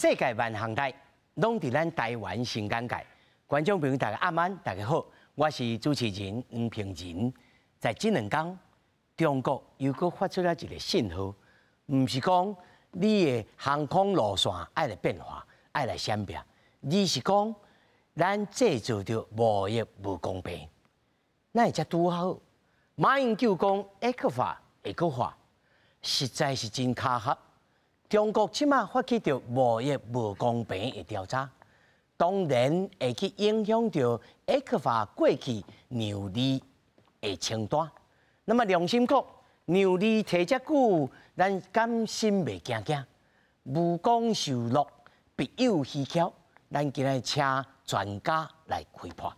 世界万航台，拢伫咱台湾新眼界。观众朋友，大家晚安，大家好，我是主持人黄平仁。在这2天，中国又搁发出了一个信号，唔是讲你的航空路线爱来变化，爱来闪避，而是讲咱制造着贸易无公平。那会才拄好，马英九讲ECFA会搁发，实在是真卡合。中国即马发起着贸易无公平的调查，当然会去影响着ECFA过去让利的清单。那么良心讲，让利提遮久，咱甘心袂惊惊？无功受禄，必有蹊跷。咱今日请专家来开破。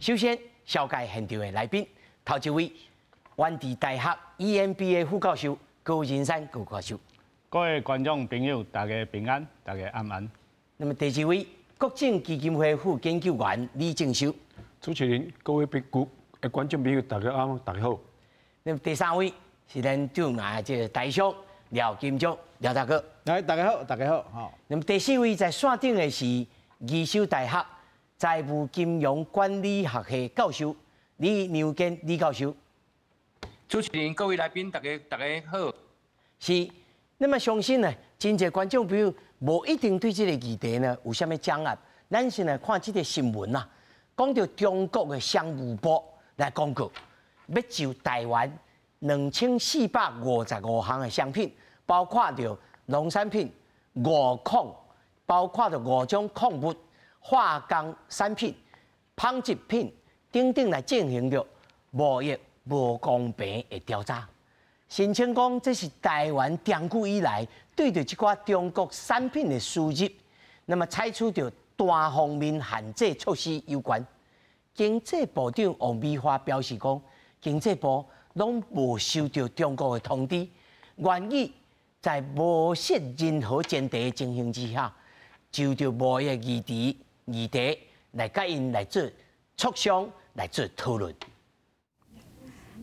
首先，小介现场的来宾。头一位，原地大学 EMBA 副教授高仁山高教授。各位观众朋友，大家平安，大家安安。那么第二位，国政基金会副研究员李正修。主持人、各位观众朋友，大家安，大家好。那么第三位是咱驻马这大叔廖金竹廖大哥。来，大家好，大家好。好。那么第四位在线顶的是宜修大学财务金融管理学系教授。李牛坚李教授，主持人、各位来宾，大家好。是，那么相信呢，真侪观众朋友无一定对这个议题呢有啥物掌握。咱先来看这个新闻啦，讲到中国的商务部来公告，要就台湾2455项的商品，包括着农产品、5矿，包括着5种矿物、化工产品、纺织品。等等来进行着贸易无公平的调查，声称讲这是台湾长久以来对着这寡中国产品的输入，那么采取着单方面限制措施有关。经济部长王美花表示讲，经济部拢无收到中国的通知，愿意在无涉任何前提的情形之下，就着贸易议题来甲因来做磋商。来做讨论。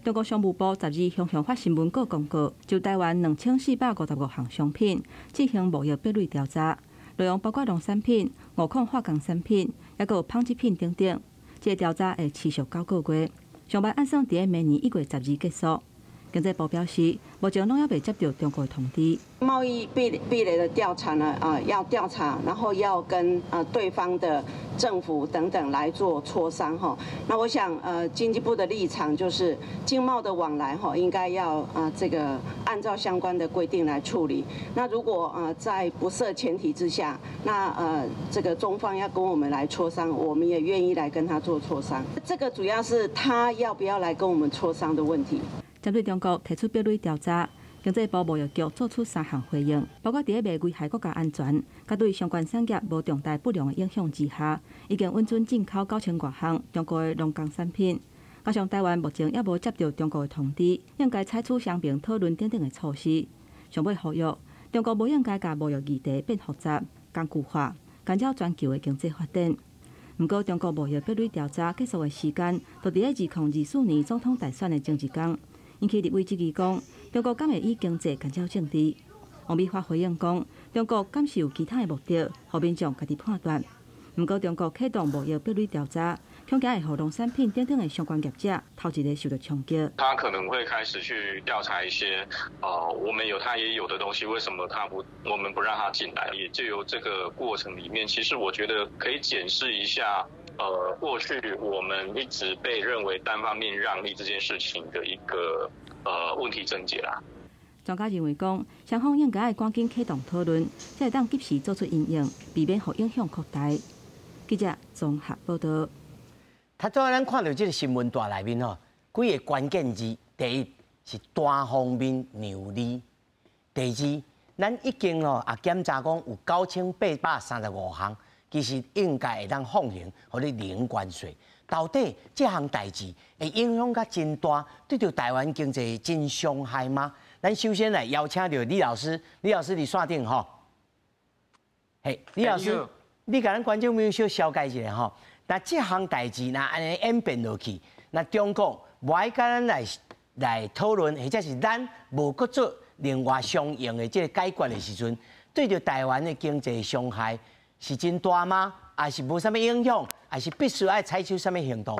中国商务部12日向发新闻稿公告，就台湾2455项商品进行贸易比率调查，内容包括农产品、5矿化工产品，也有纺织品等等。这个调查会持续9个月，上班按算伫明年1月12日结束。经济部表示，目前拢还未接到中国的通知。贸易壁垒的调查呢，要调查，然后要跟对方的政府等等来做磋商哈。那我想经济部的立场就是经贸的往来哈，应该要这个按照相关的规定来处理。那如果在不设前提之下，那这个中方要跟我们来磋商，我们也愿意来跟他做磋商。这个主要是他要不要来跟我们磋商的问题。针对中国提出比率调查，经济部贸易局作出3项回应，包括伫咧危害国家安全，甲对相关产业无重大不良的影响之下，已经允准进口9000多项中国的农工产品。加上台湾目前也无接到中国的通知，应该采取相平讨论等等的措施。上尾呼吁中国无应该把贸易议题变复杂、工具化，干扰全球的经济发展。不过，中国贸易比率调查结束的时间，就伫咧2024年总统大选的前一天。引起立委质疑讲，中国敢会以经济干扰政治？王美花回应讲，中国敢是有其他的目的，互民众家己判断。不过，中国启动贸易比率调查，恐惊会互农产品等等的相关业者头一个受到冲击。他可能会开始去调查一些，我们有他也有的东西，为什么我们不让他进来？也就由这个过程里面，其实我觉得可以检视一下。过去我们一直被认为单方面让利这件事情的一个问题症结啦。专家认为讲，双方应该赶紧启动讨论，才会当及时做出应应，避免互影响扩大。记者综合报道。他昨咱看到这个新闻大内面吼，几个关键字：第一是单方面让利；第二，咱已经也检查讲有9835项。其实应该会当放行，互你零关税。到底这项代志会影响甲真大，对着台湾经济真伤害吗？咱首先来邀请到李老师，李老师你线顶吼。嘿，李老师，你甲咱观众朋友小了解一下吼。那这项代志那安尼演变落去，那中国无爱甲咱来来讨论，或者是咱无搁做另外相应的这个解决的时阵，对着台湾的经济伤害是真大吗？还是无啥物影响？还是必须要采取啥物行动？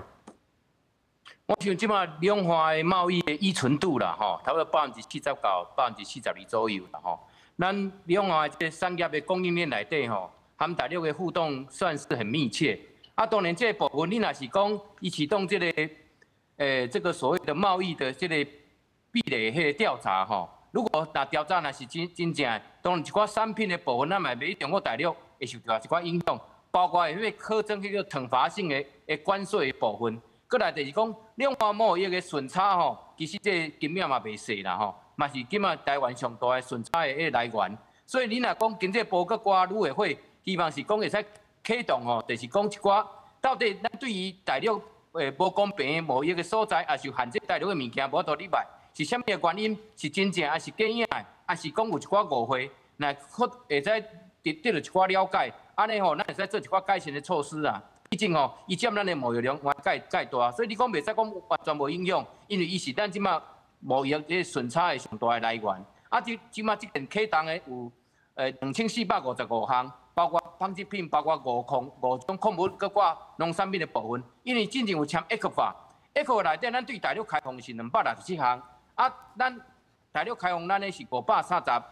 我想即马两岸的贸易的依存度啦，吼，差不多49%到42%左右啦，吼。咱两岸这产业的供应链内底，吼，含大陆的互动算是很密切。啊，当然这个部分，你若是讲伊启动这个，这个所谓的贸易的这个壁垒迄个调查，吼，如果调查若是真正，当然一寡产品的部分，咱嘛袂中国大陆会受到一寡影响，包括迄个课征迄个惩罚性的关税的部分。过来就是讲，两岸贸易的顺差吼，其实这金额嘛袂细啦吼，嘛是今仔台湾上大的顺差的迄个来源。所以你若讲经济部佮我旅委会，希望是讲会使启动吼，就是讲一寡到底咱对于大陆无公平的贸易的所在，也是限制大陆的物件无法度入来，是啥物的原因？是真正还是假影的？还是讲有一寡误会？那会使得到一寡了解，安尼吼，咱会使做一寡改善的措施啊。毕竟吼，伊占咱的贸易量介大，所以你讲袂使讲完全无影响，因为伊是咱即马贸易这顺差的上大的来源。啊，即马即件启动的有2455项，包括纺织品，包括5种矿物，佮挂农产品的部分。因为之前有签 ECFA 内底咱对大陆开放是267项，啊，咱大陆开放咱的是539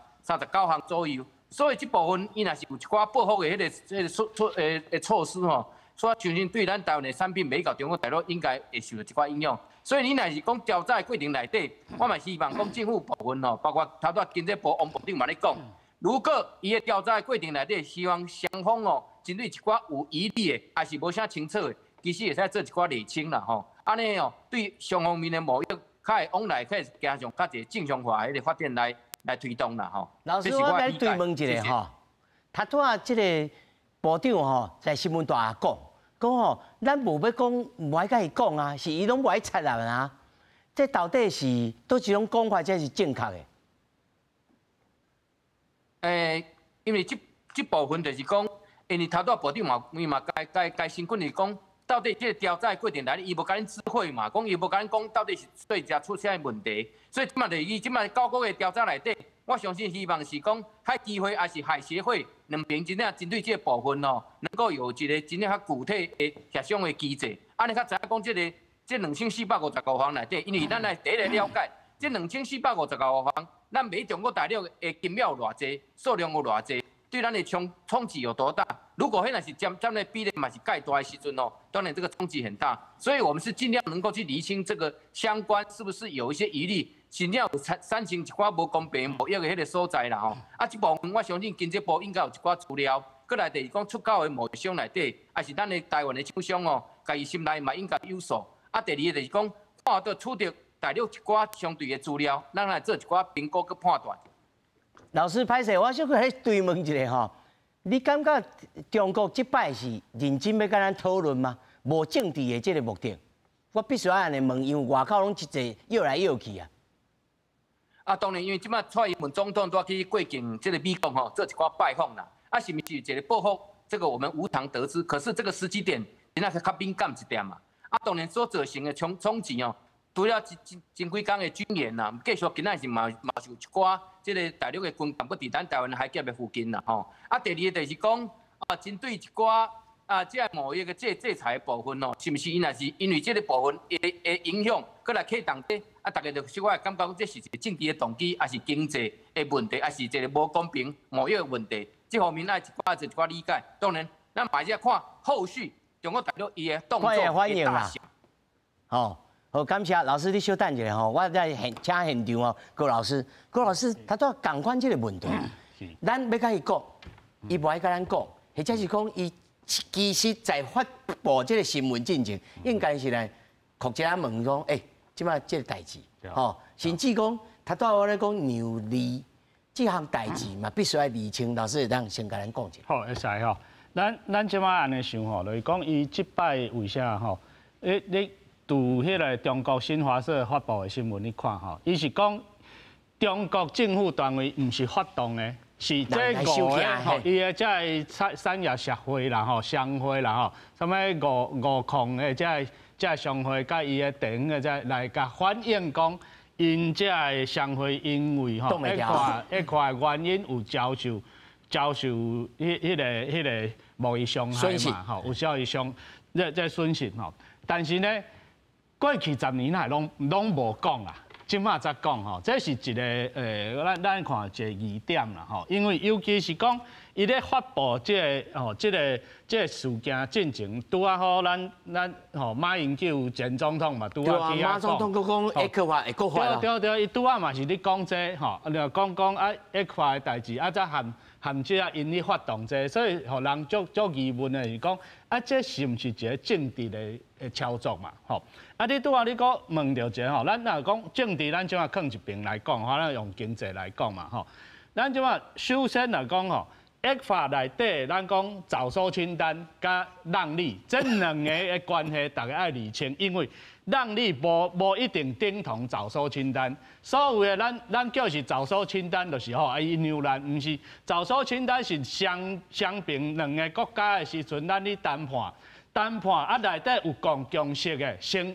项左右。所以这部分伊若是有一寡报复的迄个措施吼。所以，相信对咱台湾的产品卖到中国大陆，应该会受到一寡影响。所以，你若是讲调查的过程内底，我嘛希望讲政府部分吼，包括头拄经济部王部长嘛咧讲，如果伊的调查的过程内底，希望双方哦，针对一寡有疑虑的，还是无啥清楚的，其实会使做一寡厘清啦吼。安尼哦，对双方面的贸易较会往来，较会加上较一个正常化的发展来推动啦吼。老师，我来对问一下吼，他拄啊，这个部长吼在新闻大讲。讲吼，咱无要讲，无爱甲伊讲啊，是伊拢无爱插人啊。这到底是倒一种讲法才是正确的？因为这部分就是讲，因为头拄部长嘛该新闻是讲，到底这个调查过程内底，伊无甲恁知会嘛，讲伊无甲恁讲到底是对遮出啥问题，所以即马就是伊即马9个月调查内底，我相信希望是讲海基会还是海协会两边真正针对这个部分哦，能够有一个真正较具体的协商的机制。安尼较知影讲这2455项内底，因为咱来第一个了解，这2455项，咱买中国大陆的金额有偌济，数量有偌济，对咱的冲击有多大？如果迄若是占的比例嘛是介大的时阵哦，当然这个冲击很大。所以我们是尽量能够去厘清这个相关是不是有一些疑虑。真正有产生一寡无公平贸易的迄个所在啦吼，啊，这部分我相信经济部应该有一寡资料，过来就是讲出口的贸易商内底，还是咱的台湾的厂商哦，家己心内嘛应该有数。啊，第二个就是讲，看到取得大陆一寡相对的资料，咱来做一寡评估佮判断。老师歹势，我小可来追问一下吼，你感觉中国这摆是认真要跟咱讨论吗？无政治的这个目的，我必须要安尼问，因为外口拢一济摇来摇去啊。啊，当然，因为即摆蔡英文总统都要去过境这个美国吼，做一寡拜访啦。啊，是毋是一个报复？这个我们无从得知。可是这个时机点，真正较敏感一点嘛。啊，当然所造成的冲击哦，除了真几天的军演啦，继续今仔是嘛受一寡这个大陆的军舰，搁伫咱台湾海峡的附近啦吼。啊，第二个就是讲啊，针对一寡这贸易的制裁的部分哦，是毋是因若是因为这个部分会影响，搁来启动这啊，大家就小可感觉这是一个政治的动机，还是经济的问题，还是一个无公平贸易的问题？这方面爱一寡理解。当然，咱马上看后续中国大陆伊的动作的大小。好，感谢老师，你稍等一下吼，我在请现场哦，郭老师，他都共款这个问题，咱要甲伊讲，伊无爱甲咱讲，或者是讲伊。其实，在发布这个新闻进前，应该是来确实啊问讲，即摆这个代志，甚至讲，他对我咧讲牛利这项代志嘛，必须要厘清。老师会当先甲咱讲一下。好，会使吼。咱即摆安尼想吼，就是讲伊即摆为啥吼？你拄迄个中国新华社发布的新闻，你看吼，伊是讲中国政府单位毋是发动的。是这5个吼，伊个这产业协会啦吼，商会啦吼，什么5矿的这商会，甲伊个电个这来甲反映讲，因这个商会因为吼一块原因有遭受迄个贸易伤害嘛，吼有效益伤这损失吼。但是呢，过去10年来拢无讲啦，即马才讲吼，这是一个咱看一个疑点啦吼，因为尤其是讲伊咧发布这个事件进程，拄啊好咱马英九前总统嘛，拄啊去马总统佫讲ECFA会佫发啦。对，伊拄啊嘛是咧讲这吼，讲啊ECFA的代志，啊则含这啊因咧发动这，所以互人足疑问的是讲，啊这是毋是一个政治的操作嘛？吼，啊你拄啊你佫问到一个吼，咱若讲政治，咱即马放一边来讲，可能用经济来讲嘛吼，咱即马首先来讲吼。ECFA 内底，咱讲早收清单甲让利这两个的关系，大家爱理清，因为让利无一定等同早收清单。所有的咱叫是早收清单，就是吼，伊牛栏毋是早收清单是相平两个国家的时阵，咱咧谈判啊内底有共识的，先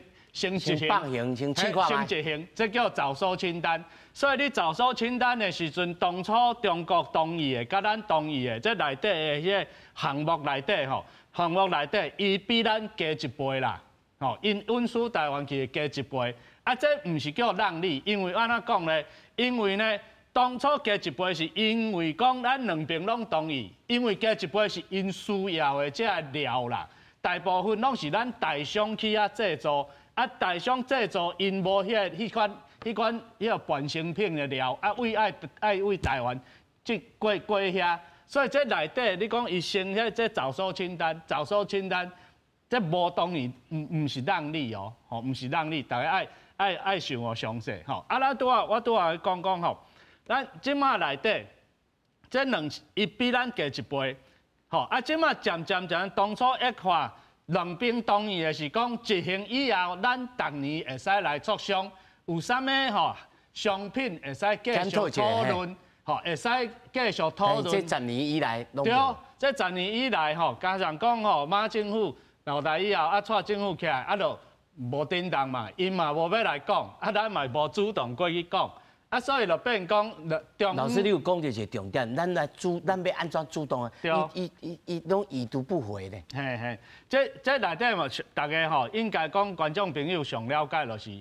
放行，先试看先执行，这叫早收清单。所以你早收清单的时阵，当初中国同意的，甲咱同意的，这内底的迄个项目内底吼，项目内底伊比咱加一倍啦，吼，因运输台湾去加一倍，啊，这毋是叫让利，因为安怎讲呢？因为呢，当初加一倍是因为讲咱两边拢同意，因为加一倍是因需要的这料啦，大部分拢是咱大商去啊制作。啊，大商制作因无迄款半成品的料，啊，爱为台湾即过遐，所以这内底你讲伊先这早收清单，这无当然毋是让利哦，吼，毋是让利，大家爱想我详细吼。啊，我拄啊讲吼，咱即马内底这伊比咱加一倍，吼，啊，即马渐，当初ECFA。两边同意的是讲执行以后，咱逐年会使来磋商，有啥物吼商品会使继续讨论，吼会使继续讨论。这10年以来，对，这10年以来吼，加上讲吼马政府落台以后，啊带政府起来，啊就无叮当嘛，因嘛无要来讲，啊咱嘛无主动过去讲。啊，所以就变讲，老师，你有讲到一个重点，咱要安怎主动啊？伊拢已读不回咧。嘿，这内底嘛，大家吼应该讲观众朋友上了解就是，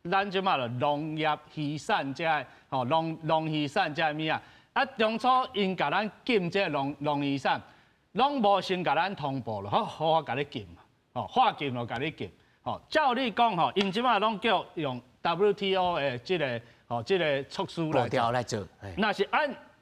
咱即马就农业渔产这吼农渔产这物啊，啊当初因甲咱禁这农渔产，拢无先甲咱通报了，好我甲你禁嘛，吼划禁就甲你禁，吼照你讲吼，因即马拢叫用 WTO 的这个措施来做，那是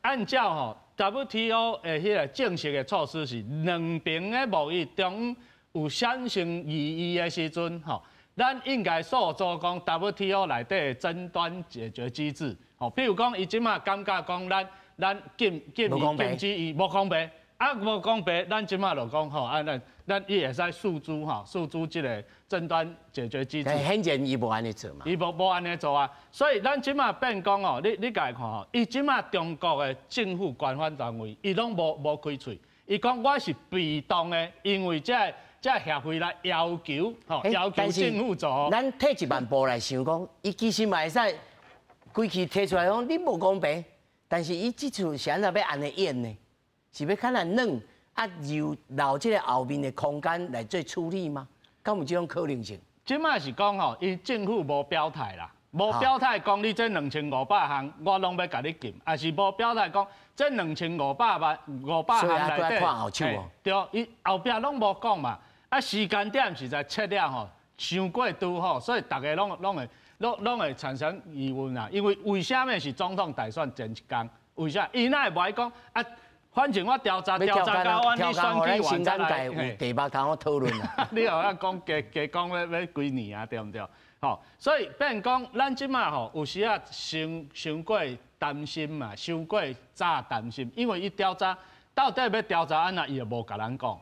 按照吼 WTO 的迄个正式的措施是两边的贸易中有产生异议的时阵，吼，咱应该塑造讲 WTO 内底的争端解决机制，吼，比如讲伊即马感觉讲咱禁止伊无公平，啊无公平，咱即马就讲吼，咱伊会使诉诸即个争端解决机制。显然伊无安尼做嘛。伊无安尼做啊，所以咱即马变讲哦，你家看吼，伊即马中国的政府官方单位，伊拢无开喙，伊讲我是被动的，因为这协会来要求政府做。咱退一万步来想讲，伊其实嘛会使规期提出来讲，你无公平，但是伊即次是安怎要安尼演呢？是要看来软。啊，留这个后面的空间来做处理吗？敢有这种可能性？即摆是讲吼，伊政府无表态啦，无表态讲你这2500项，我拢要甲你禁，还是无表态讲这2500项内底，看后手哦。对，伊后壁拢无讲嘛。啊，时间点实在切了吼，伤过拄好，所以大家拢会产生疑问啊。因为为什么是总统大选前一天？为啥？伊哪会无爱讲啊？反正我调查到阮，你选举完再来。有第8天我讨论啊。你又要讲加讲要几年啊？对唔对？吼，所以变讲，咱即马吼有时啊，伤过担心嘛，伤过早担心，因为伊调查到底要调查安那，伊又无甲咱讲，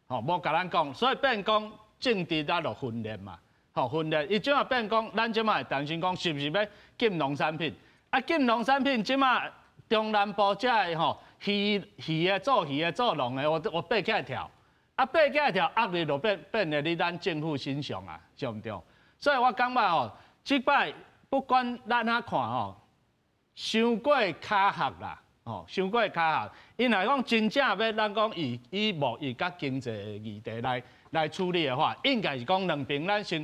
吼，无甲咱讲，所以变讲政治咱就分裂嘛，吼，分裂。伊即马变讲，咱即马会担心讲是不是要禁农产品？啊，禁农产品即马中南部这吼。鱼的做农的，我爬起来跳，啊爬起来跳，压力就变在你咱政府身上啊，对唔对？所以我感觉吼，即摆不管咱哪看吼，伤过卡学啦，吼，伤过卡学。因来讲真正要咱讲以贸易甲经济的议题来处理的话，应该是讲两边咱先，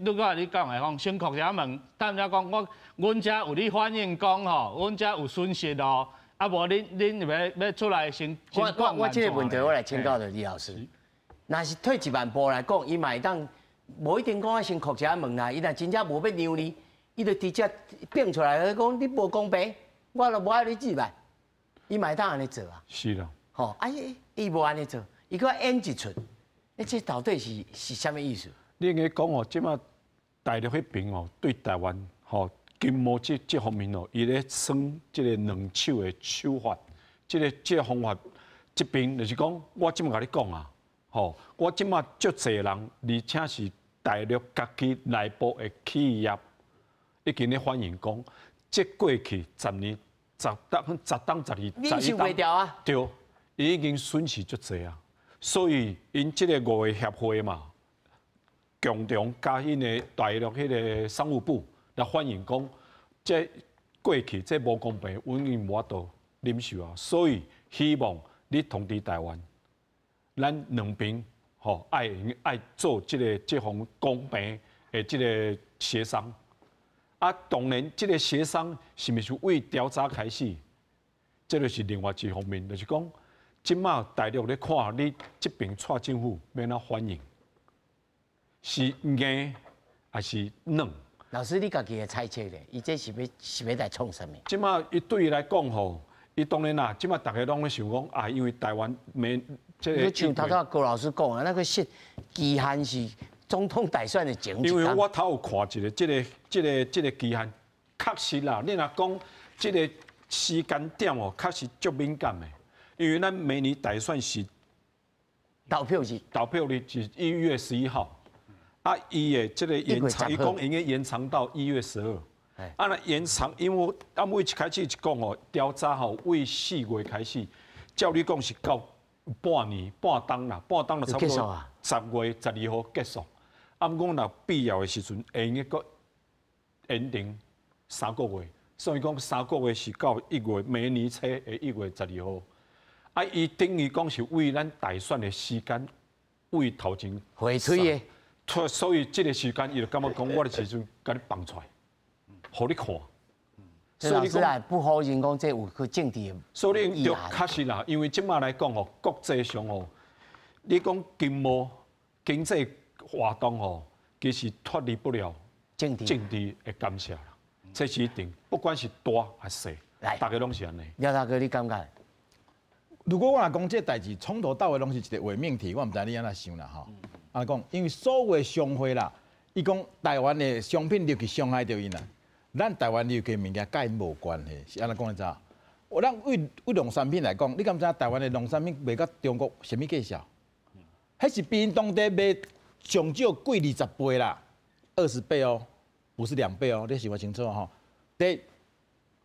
如果你讲的讲，先扩下门，但是讲阮遮有你反映讲吼，阮遮有损失哦，啊无恁要出来先我这个问题我来请教李老师，若是退一万步来讲，伊嘛会当无一定讲要先扩下门啦，伊若真正无要让你，伊就直接变出来讲你无公平，我就无爱你几万，伊嘛会当安尼做啊？是啦。吼，伊无安尼做，伊搁演一出，这到底是啥物意思？你应该讲哦，即马大陆迄边哦，对台湾吼金贸这方面哦，伊咧耍即个两手的手法，这个方法，这边就是讲，我即马甲你讲啊，吼，我即马足侪人，而且是大陆家己内部的企业，已经咧反映讲，这过去10年、10档、12、你受袂掉啊？对，已经损失足侪啊。所以因这个5个协会嘛，共同加因的大陆迄个商务部来反映讲，这过去这无公平，阮已无法度忍受啊。所以希望你通知台湾，咱两边吼爱做这方公平的这个协商。啊，当然这个协商是毋是为调查开始，这就是另外一方面，就是讲。即马大陆咧看你这边蔡政府要哪反应，是硬还是软？老师，你家己的猜测咧，伊这是要来创啥物？即马伊对伊来讲吼，伊当然啦，即马大家拢咧想讲啊，因为台湾没这个。像头头高老师讲啊，那个期限是总统大选的前一天。因为我头有看一个这个期限，确实啦，你若讲这个时间点哦，确实足敏感的。因为咱明年大选是投票日是1月11号，啊，伊的这个延长，伊讲应该延长到1月12。啊，那延长，因为咱为一开始就讲哦，调查吼为4月开始，照你讲是到半年半冬啦，半冬就差不多10月12号结束。啊，毋讲若必要的时阵，会用个延长3个月，所以讲3个月是到1月明年初的1月12号。啊，伊等于讲是为咱大选的时间，为头前回推的，所以这个时间，伊就感觉讲，我的时阵甲你放出来，互你看。所以老师啊，不好人讲这有个政治的。所以你就确实啦，因为即马来讲吼，国际上吼，你讲经贸、经济活动吼，其实脱离不了政治的干涉啦。这是一定，不管是大还是小，大家拢是安尼。廖大哥，你感觉？如果我若讲这代志从头到尾拢是一个伪命题，我毋知你安怎想啦吼。安尼讲，因为所有的商会啦，伊讲台湾的商品入去伤害到因啦，咱台湾入去物件甲因无关系，是安怎讲你知影？咱为农产品来讲，你敢知影台湾的农产品卖到中国什么价钱？迄是比因当地卖上少贵20倍啦，20倍哦，不是2倍哦，你想我清楚吼。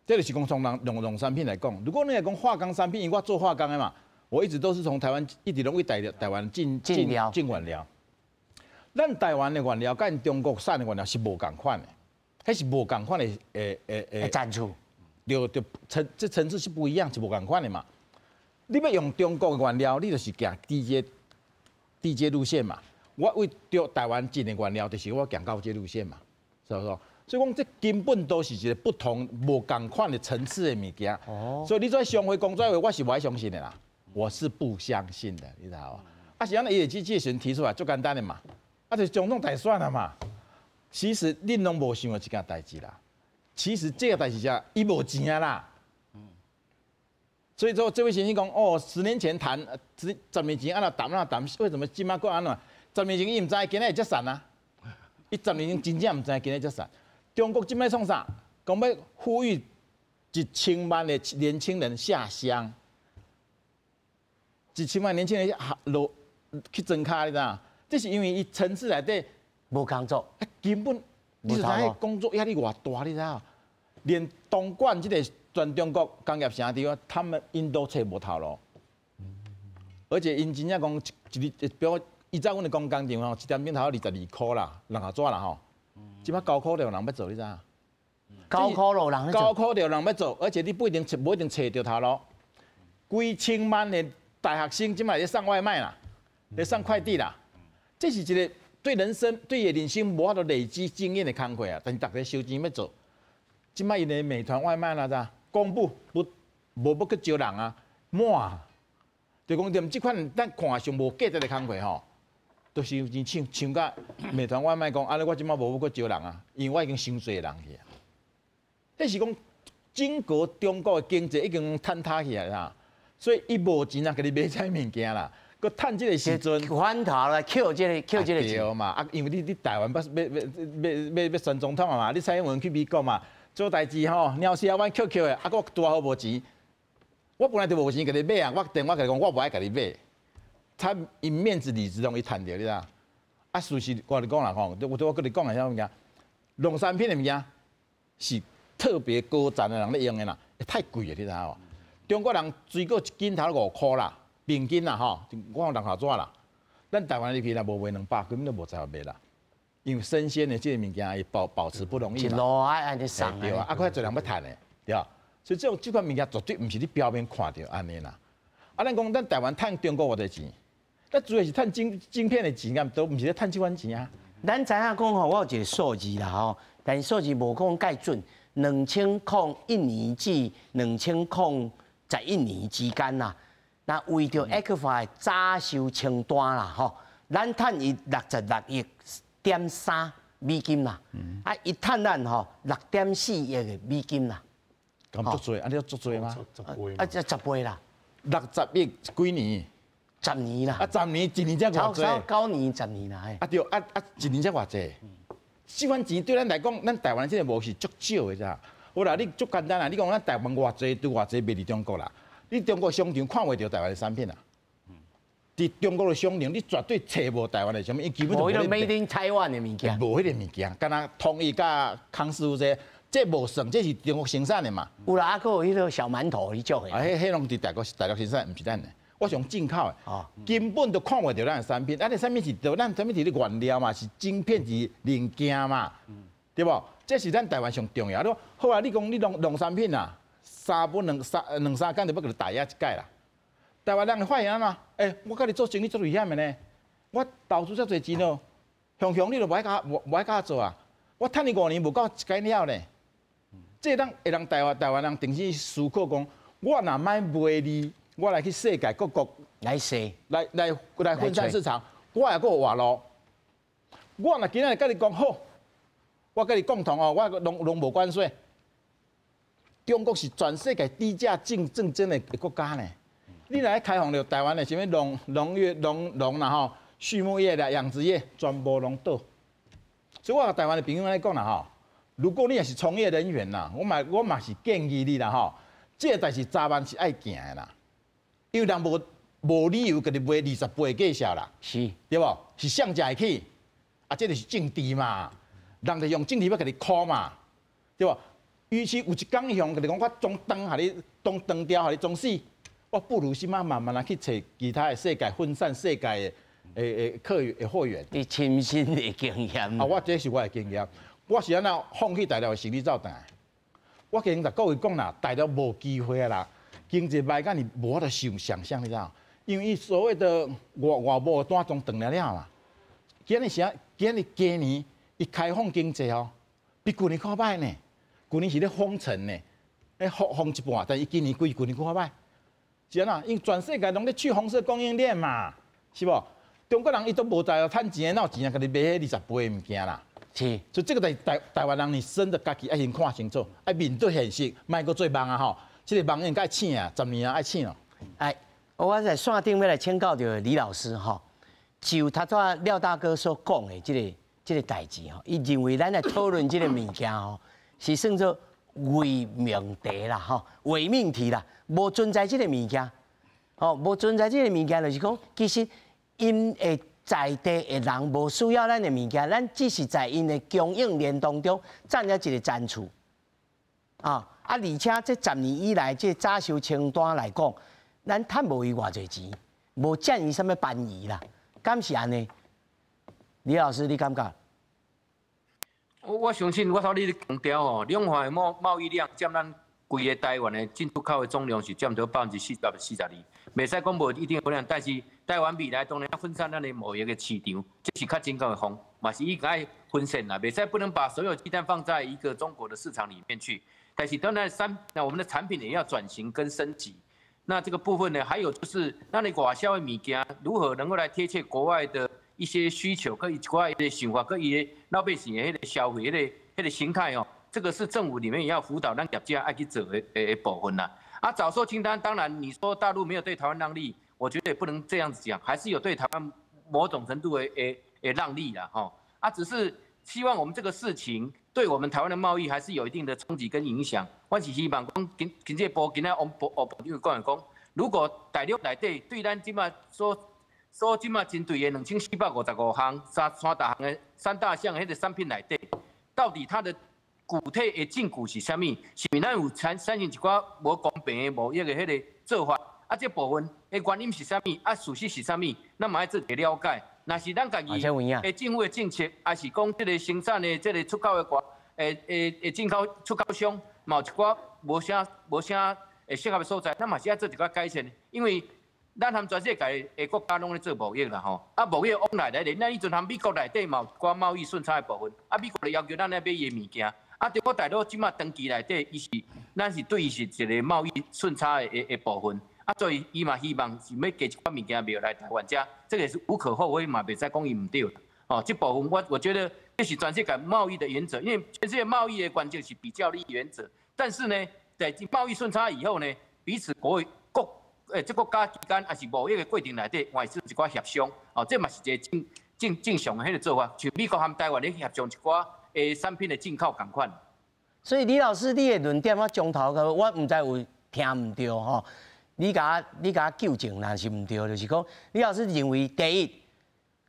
这就是讲从农产品来讲，如果你来讲化工产品，因为我做化工的嘛，我一直都是从台湾一直拢为台湾进原料。咱台湾的原料跟中国产的原料是无共款的，迄是无共款的赞助，这层次是不一样，是无共款的嘛。你要用中国的原料，你就是行低阶路线嘛。我为台湾进的原料，就是我行高阶路线嘛，是不是？所以讲，这根本都是一个不同、无共款的层次的物件。哦。所以你做商会工作的话，我是不爱相信的啦，我是不相信的，你知道吗？啊，是安尼，伊会这时提出来，最简单的嘛，啊，就是总统大选了嘛。其实恁拢无想到这件代志啦。其实这个代志啥，伊无钱啦。所以说，这位先生讲，哦，10年前谈，10年前安那谈，为什么今麦搁安怎？10年前伊唔知，今日会折散啊？伊10年前真正唔知，今日折散。中国今摆创啥？讲要呼吁1000万的年轻人下乡，1000万年轻人去增卡，你知道？这是因为伊层次内底无工作，根本你知影工作压力偌大，你知道？连东莞这个全中国工业城地方，因都找无头路。而且因真正讲比如以前阮的讲工厂吼，1点钟头22块啦，2下纸啦吼。即摆9块就有人要做，你知影？高科路人高科的人要做，而且你不一定找到头路。几千万的大学生，即摆在送外卖啦，在送快递啦，这是一个对人生、对人生无法度累积经验的工课啊。但是大家收钱要做，即摆因的美团外卖啦咋，公布无要去招人啊，满啊。就讲踮即款咱看上无价值的工课吼，都是有钱抢甲美团外卖讲，安尼我即摆无要去招人啊，因为我已经伤济人去啊。这是讲整个中国的经济已经坍塌起来啦，所以伊无钱啊，甲你买这物件啦，佮趁这个时阵翻头来扣这个钱对嘛，啊，因为你台湾要选总统啊嘛，你蔡英文去美国嘛，做代志吼，鸟死啊，阮 QQ 的，啊，我多好无钱，我本来就无钱甲你买啊，我电话甲你讲，我无爱甲你买，他因面子里子拢伊趁着，你知？啊，事实我你讲啦吼，我跟你讲下啥物件，农产品的物件是。特别高赞的人咧用的啦，太贵了，你知无？中国人水果一斤头5块啦，平均啦吼，我用6毫纸啦。咱台湾那批啦，无卖200，根本都无在卖啦。因为新鲜的这个物件，伊保持不容易嘛。一路安尼送对啊，啊，佫侪人要趁的，对啊。所以这款物件绝对唔是你表面看到安尼啦。啊，咱讲咱台湾趁中国偌济钱，咱主要是趁晶片的钱啊，都唔是咧趁这款钱啊。咱知影讲吼，我有一个数字啦吼，但是数字无讲介准。2001年至2011年之间呐，那为着 ECFA 的早收清单啦吼，咱趁伊66.3亿美金啦，啊，伊趁咱吼6.4亿的美金啦。咁足多，安尼足多吗？啊，这10倍啦。60亿几年？10年啦。啊，10年，一年才偌济？9年、10年啦，啊对，一年才偌济？这款钱对咱来讲，咱台湾真个无是足少的咋？好啦，你足简单啦，你讲咱台湾偌济对偌济卖伫中国啦，你中国商场看袂到台湾的产品啦。伫中国的商场，你绝对找无台湾的什么，因基本就无迄个 Made in Taiwan 的物件，无迄个物件，敢若统一甲康师傅这无算，这是中国生产的嘛。有啦，啊，佫有迄个小馒头迄种的。啊，迄拢伫大陆生产，毋是咱的。我想进口的，根本都看袂到咱的产品。咱的产品是咱产品是咧原料嘛，是晶片是零件嘛，对不？这是咱台湾上重要。你好啊，你讲你农产品啊，2三工就要给你打压一届啦。台湾人会发现嘛？我甲你做生意做危险的呢，我投资遮侪钱哦，雄你都无爱甲做啊。我趁你5年无够一间了呢。这会让台湾人定时思考讲，我若卖卖你。我来去世界各国来试，来分散市场，我也有活路。我若今日甲你讲好，我甲你共同哦，我拢无关税。中国是全世界低价竞争的国家呢。你来开放了台湾的什么农啦吼，畜牧业啦、养殖业全部拢倒。所以我台湾的朋友来讲啦吼，如果你也是从业人员啦，我嘛是建议你啦吼，这个代志早晚是爱行的啦。因为人无理由给你卖20倍的价啦，是，对不？是上食会起，啊，这就是政治嘛，人就用政治要给你考嘛，对不？与其有一天用给你讲我中断下你断掉下你装死，我不如先慢慢来去找其他的世界分散世界的客源的货源。你亲身的经验啊，我这是我的经验，我是安那放弃大陆的生意走倒来，我跟各位讲啦，大陆无机会啦。经济歹，敢你无法度想象，你知道？因为伊所谓的外贸单中断了嘛，今年伊开放经济哦，比去年较歹呢。去年是咧封城呢，封一半，但伊今年比去年较歹。是安那？因为全世界拢咧去红色供应链嘛，是无？中国人伊都无在趁钱，哪有钱啊？甲你买迄20倍的物件啦。是，所以这个台湾人，你真的家己爱先看清楚，爱面对现实，莫阁做梦啊吼！这个梦应该请啊，10年啊爱请哦。我在线顶要来请教着李老师吼，就他昨廖大哥所讲的这个代志吼，伊认为咱来讨论这个物件吼，是算作伪命题啦吼，伪命题啦，无存在这个物件，哦，无存在这个物件，就是讲其实因会在地的人无需要咱的物件，咱只是在因的供应链当中占了一个战处，而且这10年以来，这早收清单来讲，咱趁无伊偌济钱，无占伊什么便宜啦，敢是安尼？李老师，你感觉？我相信我头你强调哦，两岸的贸易量占咱规个台湾的进出口的总量是占到42%，袂使讲无一定有量，但是台湾未来当然要分散咱的贸易的市场，这是较正确的方，嘛是应该分散啦，袂使不能把所有鸡蛋放在一个中国的市场里面去。但是当然那我们的产品也要转型跟升级。那这个部分呢，还有就是咱的外销的物件如何能够来贴切国外的一些需求，跟国外的想法，跟伊的老百姓的迄个消费迄个形态哦，这个是政府里面也要辅导咱业者爱去做的部分啦。啊，早收清单，当然你说大陆没有对台湾让利，我觉得也不能这样子讲，还是有对台湾某种程度的让利啦吼。啊，只是希望我们这个事情对我们台湾的贸易还是有一定的冲击跟影响。我是希望讲经济部今仔王部讲，如果大陆内底对咱即马所即马针对的2455项三大项的迄个产品内底，到底它的具体的证据是啥物？是毋咱有产生一寡无公平的贸易的迄个做法？啊，这部分的原因是啥物？啊，事实是啥物？咱嘛要做一个了解。若是咱家己的政府的政策，还是讲这个生产的、这个出口的进口出口商，嘛有一寡无啥适合的所在，咱嘛是要做一寡改善。因为咱含全世界的国家拢咧做贸易啦吼，啊贸易往来来咱以前含美国内底嘛有一寡贸易顺差的部分，啊美国就要求咱来买伊的物件，啊中国大陆即马长期内底咱是对伊是一个贸易顺差的部分。啊，所以伊嘛希望是要加一款物件袂来台湾遮，这个是无可厚非嘛，袂使讲伊唔对。哦，这部分我觉得这是全世界贸易的原则，因为全世界贸易的关键是比较利益原则。但是呢，在贸易顺差以后呢，彼此国家之间还是贸易的过程内底，还是一寡协商。哦，这嘛是一个正常的迄个做法，像美国和台湾咧协商一寡产品的进口共款。所以李老师，你的论点我从头到我唔知有听唔对吼。你甲我纠正，若是唔对，就是讲李老师认为，第一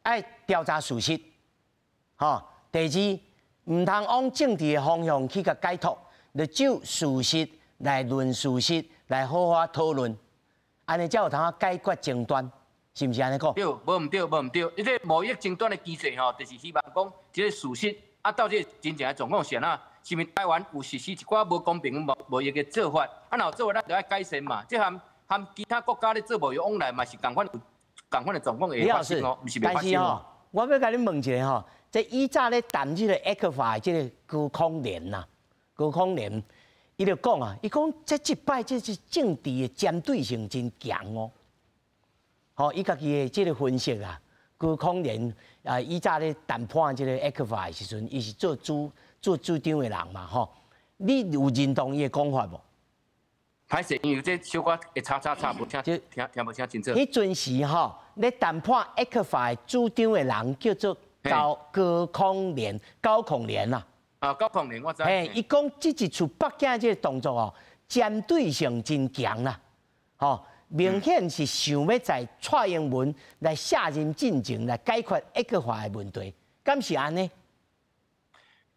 爱调查事实，吼；第二唔通往政治的方向去甲解脱，就就事实来论事实，来好好讨论，安尼才有通解决争端，是毋是安尼讲？对，无唔对，无唔对。伊个贸易争端的机制吼，就是希望讲，即个事实啊，到底真正的状况是安怎？是毋台湾有实施一寡无公平贸易的做法？啊，若有做法，咱就要改善嘛。即含其他国家咧做贸易往来嘛是共款的状况会发生哦，毋是袂发生哦。我要甲你问一下吼，即以早咧谈即个 ECFA 即个高空联呐，高空联，伊就讲啊，伊讲这摆这是政治的针对性真强哦。吼，伊家己的即个分析啊，高空联啊，以早咧谈判即个 ECFA 的时阵，伊是做主张的人嘛吼，你有认同伊的讲法无？歹势，因为这小可会吵，无听无清清楚。迄阵时吼，咧谈判 ECFA 主张的人叫做高空联呐。啊，高空联我知。嘿，伊讲这一出北京这个动作哦，针对性真强啦，吼，明显是想要在蔡英文来下任进程来解决 ECFA 的问题，敢是安尼？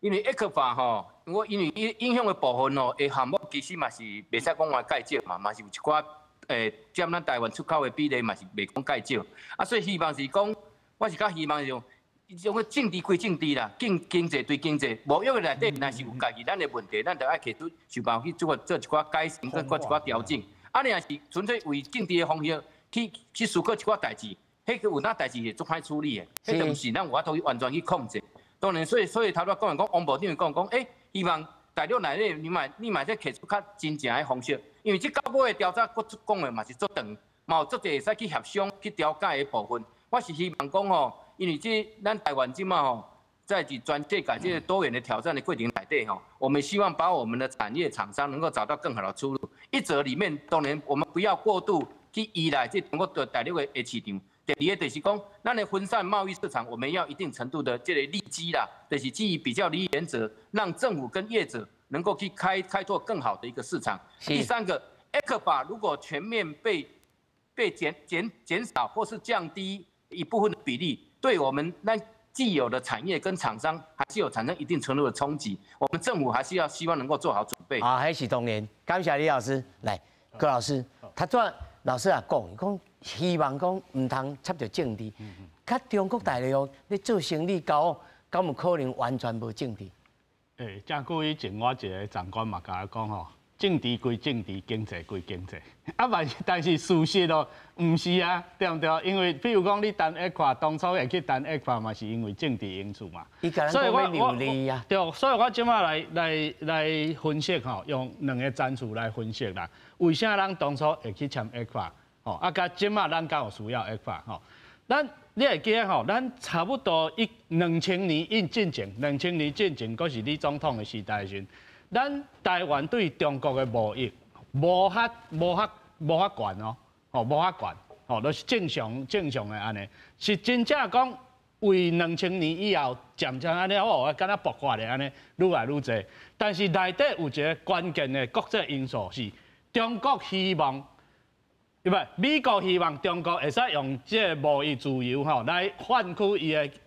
因为 ECFA 吼，因为影响的部分吼，项目其实嘛是袂使讲话介少嘛是有一寡占咱台湾出口的比例嘛是袂讲介少，啊，所以希望是讲，我是较希望用个政治归政治啦，经济对经济，贸易的内底若是有家己咱的问题，咱就爱提出想办法去做一寡改善，跟一寡调整。啊，你若是纯粹为政治的方向去思考一寡代志，迄个有哪代志是足歹处理的，迄就毋是咱有法度完全去控制。当然，所以头拄讲王部长讲，希望大陆内底你嘛再提出较真正的方式，因为这到尾的调查，我讲的嘛是足长，嘛有足侪会使去协商去调解的部分。我是希望讲吼，因为咱台湾即嘛吼，在全世界这个多元的挑战的过程内底吼，我们希望把我们的产业厂商能够找到更好的出路。一则里面，当然我们不要过度去依赖这中国的大陆的市场。第二个就是讲，咱的分散贸易市场，我们要一定程度的这个利基啦，就是基于比较利益原则，让政府跟业者能够去开拓更好的一个市场。第三个 ，ECFA 如果全面被减少或是降低一部分的比例，对我们那既有的产业跟厂商还是有产生一定程度的冲击。我们政府还是要希望能够做好准备。啊，还是当然，感谢李老师。来，郭老师，他老师也讲，希望讲唔通插着政治，甲中国大陆咧做生意交，敢有可能完全无政治？正久以前我一个长官嘛甲我讲吼，政治归政治，经济归经济。啊，但是事实咯，唔是啊，对唔对？因为比如讲你单一块，当初会去单一块嘛，是因为政治因素嘛。所以我流利啊。对，所以我即马来分析吼，用两个战术来分析啦。为啥咱当初会去签一块？吼，啊，甲即马咱敢有需要一块？吼，你会记吼，咱差不多2000年进前，2000年进前，嗰是李总统的时代时，咱台湾对中国的贸易无遐悬哦，无遐悬，吼，都是正常的安尼，是真正讲为2000年以后渐渐安尼哦，敢若爆发的安尼愈来愈侪，但是内底有一个关键的国际因素是中国希望。美国希望中国会使用这个贸易自由吼来换取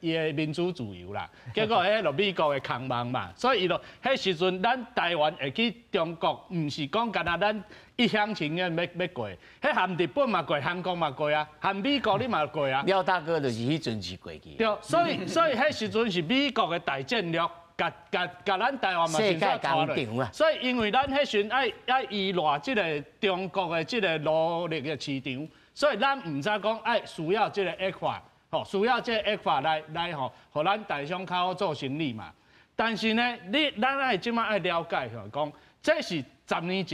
伊的民主自由啦，结果迄落美国的空望嘛，所以伊就迄时阵咱台湾会去中国，毋是讲干那咱一厢情愿要过，迄含日本嘛过，韩国嘛过啊，含美国你嘛过啊。廖大哥就是迄阵是过去。对，所以迄时阵是美国的大战略。甲咱台湾嘛先说错了，所以因为咱迄时爱依赖即个中国的即个努力的市场，所以咱唔知讲需要即个一块，吼，需要即个一块来吼，互咱大商口做生意嘛。但是呢，咱爱即马爱了解吼，讲这是10年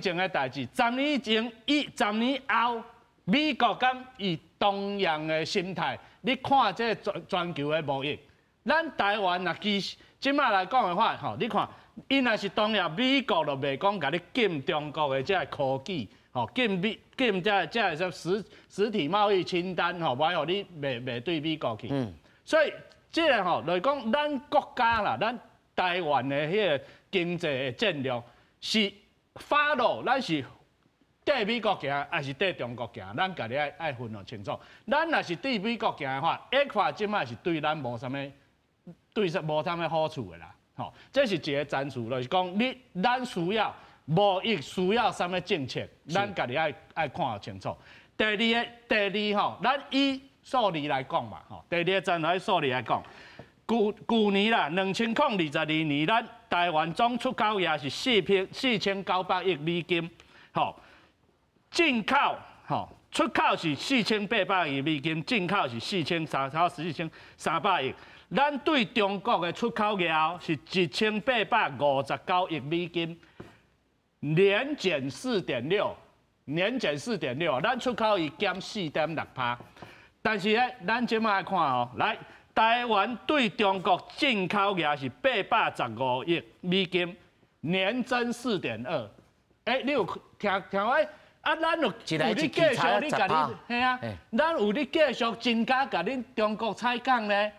前的代志，10年后，美国敢以同样的心态，你看这全球的贸易。咱台湾若即马来讲的话，吼，你看，伊若是当然美国就袂讲甲你禁中国的这个科技，吼，禁这实体贸易清单，吼，袂互你袂对美国去。所以这个吼来讲，咱国家啦，咱台湾的迄个经济的战略是咱是对美国行，还是对中国行？咱家己爱分得清楚。咱若是对美国行的话，一块即马是对咱无啥物。对无啥物好处的啦，吼，这是一个战术，就是讲咱需要贸易需要啥物政策，咱家己爱看清楚。第二吼，咱以数字来讲嘛，吼，第二个战略数字来讲，去年啦，2022年，咱台湾总出口额是4900亿美金，吼，进口吼。出口是4800亿美金，进口是4300亿。咱对中国的出口额是1859亿美金，年减4.6%，咱出口是减4.6%。但是咧，咱即摆看哦，来台湾对中国进口额是815亿美金，年增4.2%。你有听我？啊，咱有你继续你甲恁，嘿啊，咱有你继续增加甲恁中国采购呢，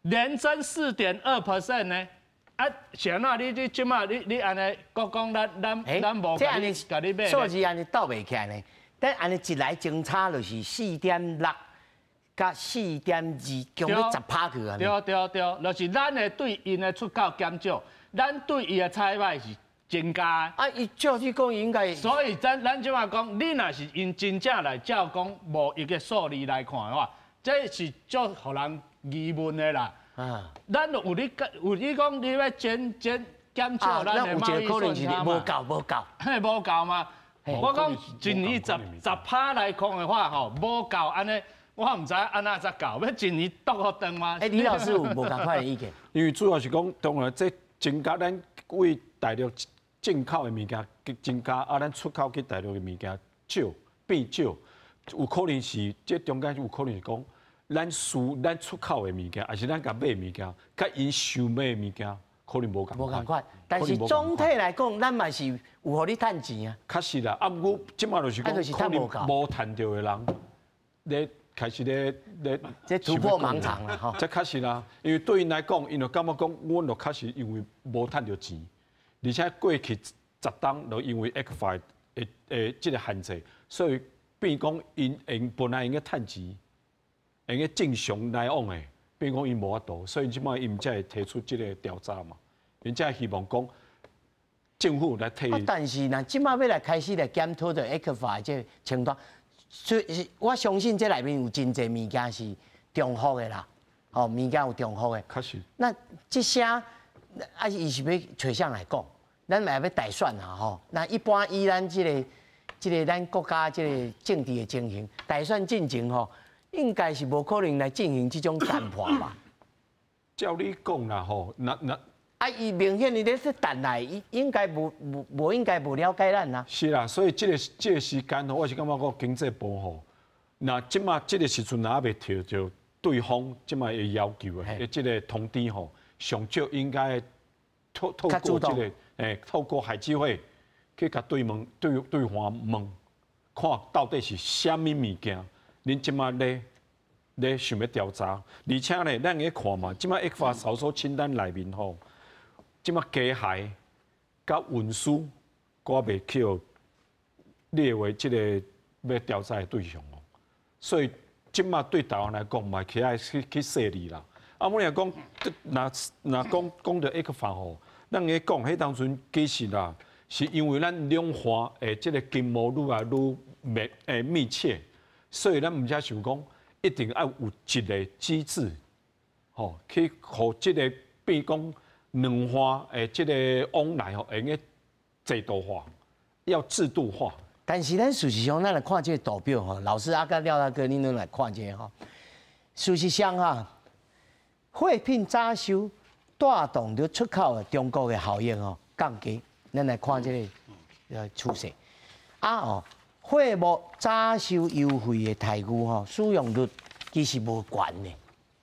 年增4.2% 呢。啊，像那你即马你安尼讲咱无甲你买，数字安尼斗袂起来呢。但安尼一来争差就是4.6甲4.2，强到10%去啊。对，就是咱的对因的出口减少，咱对伊的采买是。增加啊！伊照你讲应该，所以咱即马讲，你若是用真正来照讲贸易个数字来看的话，这是足互人疑问的啦。啊，咱有你讲你要减少咱的贸易顺差嘛？无够，嘿，无够嘛？我讲一年10%来看的话，吼，无够安尼，我唔知安怎才够，要一年剁好长吗？李老师有无共款的意见？因为主要是讲，当然这增加咱为大陆。进口的物件增加，啊，咱出口去大陆的物件变少，有可能是这中间有可能是讲，咱出口的物件，还是咱甲买的物件，甲因想买的物件，可能无共款。但是总体来讲，咱嘛是有互你趁钱啊。确实啦，啊，不过即马就是讲，可能无趁到的人，咧开始咧这突破盲肠啦，吼。这确实啦，因为对因来讲，因就感觉讲，阮就确实因为无趁到钱。而且过去10冬就因为 X5这个限制，所以变讲因本来应该趁钱，应该正常来往的，变讲因无法度，所以即摆因才会提出这个调查嘛，因才希望讲政府来替。但是呢，即摆要来开始来检讨着 X5这情况，所以我相信这内面有真侪物件是中伏的啦，物件有中伏的。确实。那这些。啊，伊是要找谁来讲？咱嘛要大选啊吼。那一般以咱这个咱国家这个政治的情形，大选进程吼，应该是无可能来进行这种谈判吧？照你讲啦吼，那。啊，伊明显伊咧说谈来，伊应该无应该无了解咱啊。是啦，所以这个时间吼，我是感觉讲经济部吼，那即马这个时阵也未调就对方即马的要求的，这个通知吼，上少应该透过这个透过海基会去甲对方问，看到底是虾米物件，恁即马咧想要调查，而且咧，咱去看嘛，即马一发搜索清单内面吼。即马机械、甲运输，我未去列为即个要调查的对象哦。所以即马对台湾来讲，嘛起来去设立啦。啊，我来讲，若讲到一个法吼，咱去讲，迄当阵其实啦，是因为咱两岸的即个经贸愈来愈密切，所以咱毋才想讲，一定要有一个机制，吼，去互即个变讲。两方诶，这个往来吼，用个制度化，要制度化。但是咱事实上，咱来看这个图表吼，老师甲廖大哥，恁拢来看这吼。事实上哈，货品早收带动着出口的中国的效应吼降低。咱来看这个趋势。货物早收优惠的台股吼，使用率其实无悬的。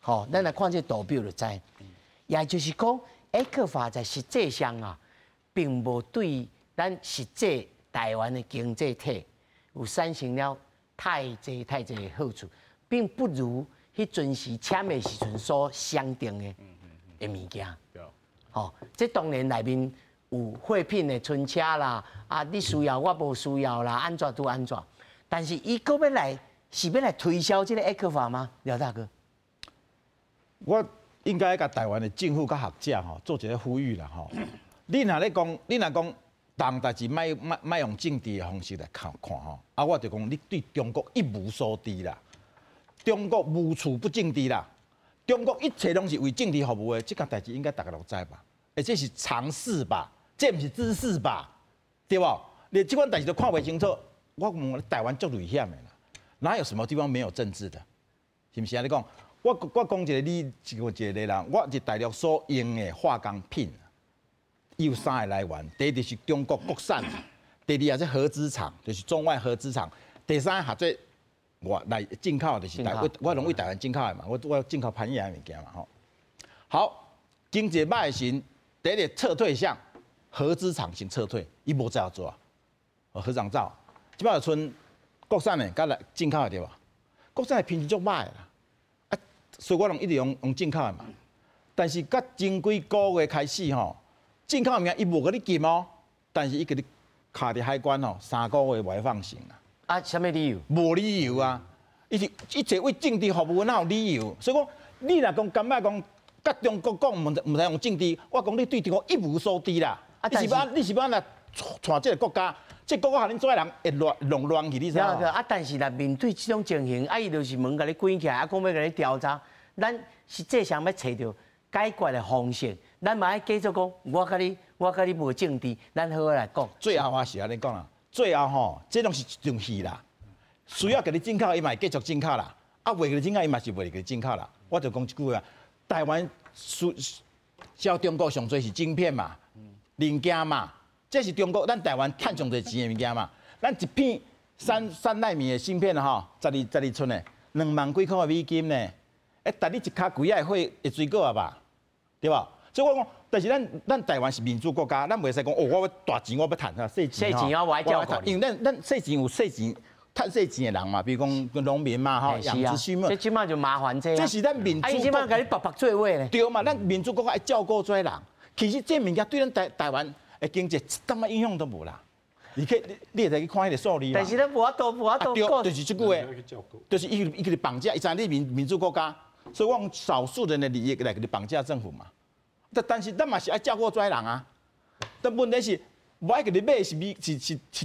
吼，咱来看这图表就知。也就是讲。ECFA 在实际上啊，并无对咱实际台湾的经济体有产生了太济的好处，并不如迄阵时签的时阵所商定的物件。哦，这当然内面有货品的存车啦，啊，你需要我无需要啦，安怎都安怎。但是伊搁要来推销这个 ECFA 吗？廖大哥，我。应该甲台湾的政府甲学者吼做一个呼吁啦吼。你若讲，当代志莫用政治的方式来看吼。啊，我就讲你对中国一无所知啦，中国无处不政治啦，中国一切拢是为政治服务的，这件代志应该大家都知吧？这是常识吧？这不是知识吧？对不？连这款代志都看不清楚，我问台湾足危险的啦，哪有什么地方没有政治的？是不是安尼讲？我讲一个你一个人，我是大陆所用的化工品，有三个来源，第一就是中国国产，第二也是合资厂，就是中外合资厂，第三或者我来进口就是我拢为台湾进口的嘛，我进口便宜的物件嘛吼。好，经济歹的时，第一个撤退项，合资厂先撤退，伊无再做，合资厂走，即摆就剩国产的，甲来进口的对吧？国产的品质足歹啦。所以我拢一直用进口的嘛，但是甲前几个月开始吼，进口物件伊无甲你禁哦，但是伊给你卡伫海关吼，3个月袂放行啦。啊，什么理由？无理由啊！伊是一切为政治服务，哪有理由？所以讲，你若讲感觉讲，甲中国讲唔使用政治，我讲你对中国一无所知啦。你是要来带这个国家？这国家互恁做人会弄乱去，你知道？啊，但是若面对这种情形，伊就是门甲你关起来，讲要甲你调查，咱实际上要找到解决的方式，咱嘛要继续讲，我甲你无政治，咱好好来讲。最后啊是安尼讲啦，最后吼，这拢是一场戏啦，需要甲你进口，伊嘛继续进口啦，啊，袂甲你进口，伊嘛是袂甲你进口啦。我就讲一句啊，台湾销中国上最是晶片嘛，零件嘛。这是中国咱台湾赚上侪钱的物件嘛，咱一片3奈米的芯片吼，12寸的，2万几块的美金呢，但你一卡贵的货会追过啊吧，对吧？所以我讲，但是咱台湾是民主国家，咱袂使讲哦，我要大钱我要赚啊，细钱啊，我照顾你。因为咱细钱有细钱，赚细钱的人嘛，比如讲农民嘛，吼，养殖畜牧。这即马就麻烦这。这是咱民主。即马甲你白做伙呢？对嘛，咱民主国家要照顾这些人，其实这物件对咱台湾。经济一点仔影响都无啦，你会使去看迄个数字啦。但是咱无法度对，就是这句话，就是伊给你绑架，伊知你民主国家，所以我用少数人的利益来给你绑架政府嘛。但是咱嘛是爱照顾这些人啊。但问题是，我爱给你买是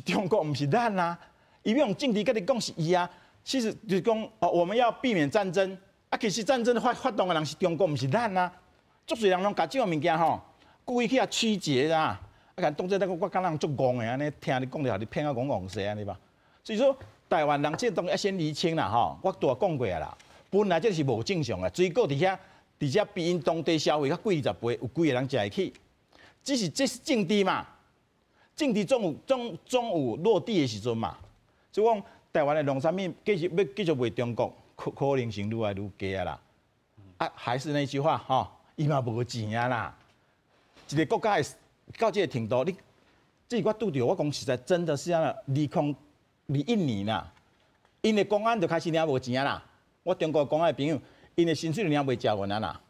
中国，唔是咱啊。伊要用政治跟你讲是伊啊。其实就是讲哦，我们要避免战争啊。其实战争发动的人是中国，唔是咱啊。足侪人拢甲这种物件吼。故意去遐曲解啦，啊，甲当作我敢人足戆的安尼，听你讲了，你骗我戆死安尼吧。所以说，台湾人这东西要先厘清啦吼，我都讲过啦，本来这是无正常的，水果伫遐比因当地消费较贵20倍，有几个人食会起？这是政治嘛，政治总有落地的时阵嘛。所以讲，台湾的农产品继续卖中国，可能性愈来愈低啊啦。啊，还是那句话吼，伊嘛无钱啊啦。一个国家的到这个程度，这我拄着，我讲实在真的是啊，2021年啦，因的公安就开始领无钱啊啦。我中国公安的朋友，因的薪水就领袂食完啊啦。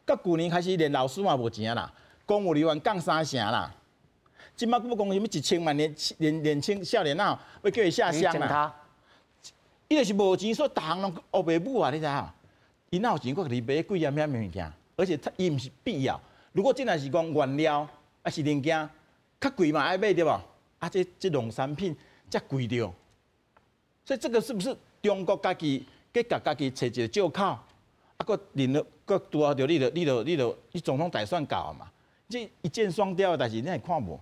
到去年开始连老师嘛无钱啊啦，公务人员降3成啦。即摆要讲什么1000万年轻少年啊，要叫伊下乡啦。伊就是无钱，所以逐项拢黑白母啊，你知影？伊哪有钱，我给你买贵险物件，而且伊毋是必要。如果真的是讲原料还是零件较贵嘛，爱买对无？啊，这农产品才贵着，所以这个是不是中国家己给家己找一个借口？啊，搁拄好着你总统大选搞嘛？这一箭双雕的代志，你还看无？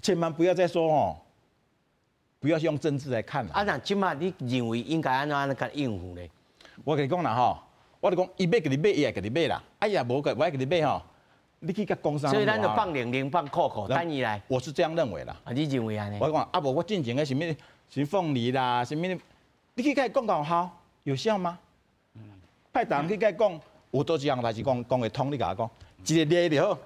千万不要再说哦，不要用政治来看啦。啊，那即马你认为应该安怎甲应付咧？我跟你讲啦吼，我就讲伊要给你买，伊也给你买啦。哎呀，无个我给你买吼。你去甲工商，所以咱就放00放扣扣，等伊来。我是这样认为啦。啊，你认为安尼？我讲啊，无我进前个什么凤梨啦，什么，你去甲伊讲有效，有效吗？派大人去甲伊讲，有多一项代志讲会通，你甲我讲，一个列就好，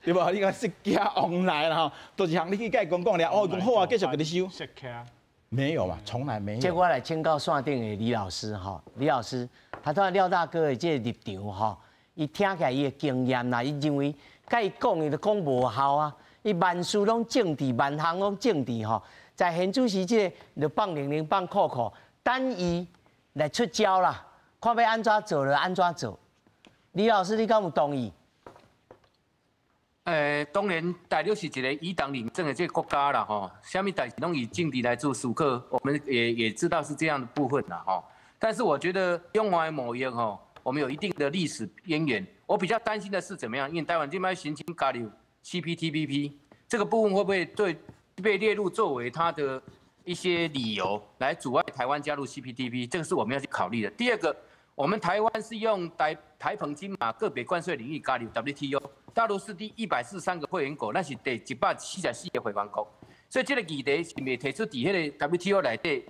对无？你讲释迦往来啦吼，多一项你去甲伊讲了，哦，讲好啊，继续给你收。释迦没有嘛，从来没有。结果来请教线顶的李老师哈，李老师，他当然廖大哥的这个立场哈。伊听起来伊的经验啦，伊认为甲伊讲伊就讲无效啊，伊万事拢政治，万项拢政治吼。在现主席这个就放00放扣扣，等伊来出招啦，看要安怎做就安怎做。李老师，你敢有同意？当然，大陆是一个以党领政的这个国家啦，吼，下面代志拢以政治来做思考，我们也知道是这样的部分啦，吼。但是我觉得中华的贸易吼。我们有一定的历史渊源，我比较担心的是怎么样？因为台湾这边申请加入 CPTPP 这个部分会不会被列入作为它的一些理由来阻碍台湾加入 CPTPP？ 这个是我们要去考虑的。第二个，我们台湾是用台澎金马个别关税领域加入 WTO， 大陆是第143个会员国，那是第144个会员国，所以这个议题是未提出在迄个 WTO 内底